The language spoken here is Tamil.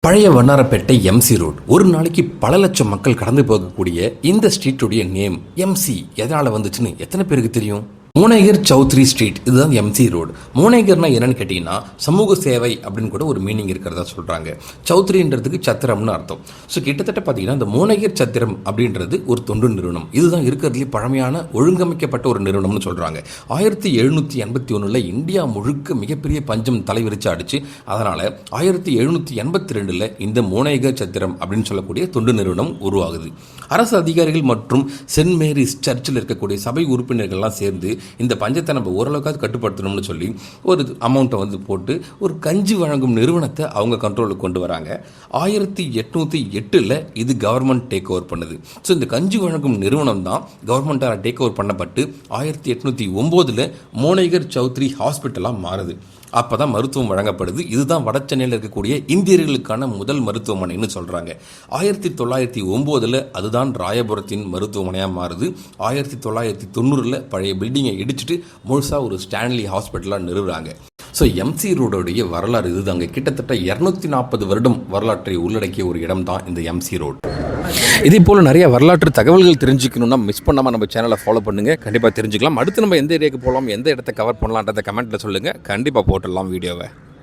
பழைய வண்ணாரப்பேட்டை எம்சி ரோட். ஒரு நாளைக்கு பல லட்சம் மக்கள் கடந்து போகக்கூடிய இந்த ஸ்ட்ரீட்டுடைய நேம் எம்சி எதனால வந்துச்சுன்னு எத்தனை பேருக்கு தெரியும்? மோனேகர் சௌத்ரி ஸ்ட்ரீட், இதுதான் எம்சி ரோடு. மோனேகர்னா என்னன்னு கேட்டீங்கன்னா சமூக சேவை அப்படின்னு கூட ஒரு மீனிங் இருக்கிறதா சொல்றாங்க. சௌத்ரின்றதுக்கு சத்திரம்னு அர்த்தம். ஸோ கிட்டத்தட்ட பார்த்தீங்கன்னா இந்த மோனேகர் சத்திரம் அப்படின்றது ஒரு தொண்டு நிறுவனம். இதுதான் இருக்கிறதுலே பழமையான ஒழுங்கமைக்கப்பட்ட ஒரு நிறுவனம்னு சொல்றாங்க. 1781 இந்தியா முழுக்க மிகப்பெரிய பஞ்சம் தலைவிரிச்சு அடிச்சு, அதனால 1782 இந்த மோனேகர் சத்திரம் அப்படின்னு சொல்லக்கூடிய தொண்டு நிறுவனம் உருவாகுது. அரசு அதிகாரிகள் மற்றும் சென்ட் மேரிஸ் சர்ச்சில் இருக்கக்கூடிய சபை உறுப்பினர்கள்லாம் சேர்ந்து இந்த பஞ்சத்தை நம்ம ஓரளவுக்காவது கட்டுப்படுத்தணும்னு சொல்லி ஒரு அமௌண்ட்டை போட்டு ஒரு கஞ்சி வழங்கும் நிறுவனத்தை அவங்க கண்ட்ரோலுக்கு கொண்டு வராங்க. 1808 இது கவர்மெண்ட் டேக் ஓவர் பண்ணுது. ஸோ இந்த கஞ்சி வழங்கும் நிறுவனம் தான் கவர்மெண்டால் டேக் ஓவர் பண்ணப்பட்டு 1809 மோனேகர் சௌத்ரி ஹாஸ்பிட்டலாக மாறுது. அப்போ தான் மருத்துவம் வழங்கப்படுது. இதுதான் வட சென்னையில் இருக்கக்கூடிய இந்தியர்களுக்கான முதல் மருத்துவமனைன்னு சொல்கிறாங்க. 1909 அதுதான் ராயபுரத்தின் மருத்துவமனையாக மாறுது. 1990 பழைய பில்டிங்கை இடிச்சிட்டு முழுசாக ஒரு ஸ்டான்லி ஹாஸ்பிட்டலாக நிறுவுறாங்க. ஸோ எம்சி ரோடுடைய வரலாறு இதுதாங்க. கிட்டத்தட்ட 240 வருடம் வரலாற்றை உள்ளடக்கிய ஒரு இடம் தான் இந்த எம்சி ரோடு. இதே போல் நிறைய வரலாற்று தகவல்கள் தெரிஞ்சுக்கணும்னா மிஸ் பண்ணாமல் நம்ம சேனலை ஃபாலோ பண்ணுங்கள். கண்டிப்பாக தெரிஞ்சுக்கலாம். அடுத்து நம்ம எந்த ஏரியாவுக்கு போகலாம், எந்த இடத்த கவர் பண்ணலான்றதை கமெண்ட்டில் சொல்லுங்கள். கண்டிப்பாக போட்டுடலாம் வீடியோவை.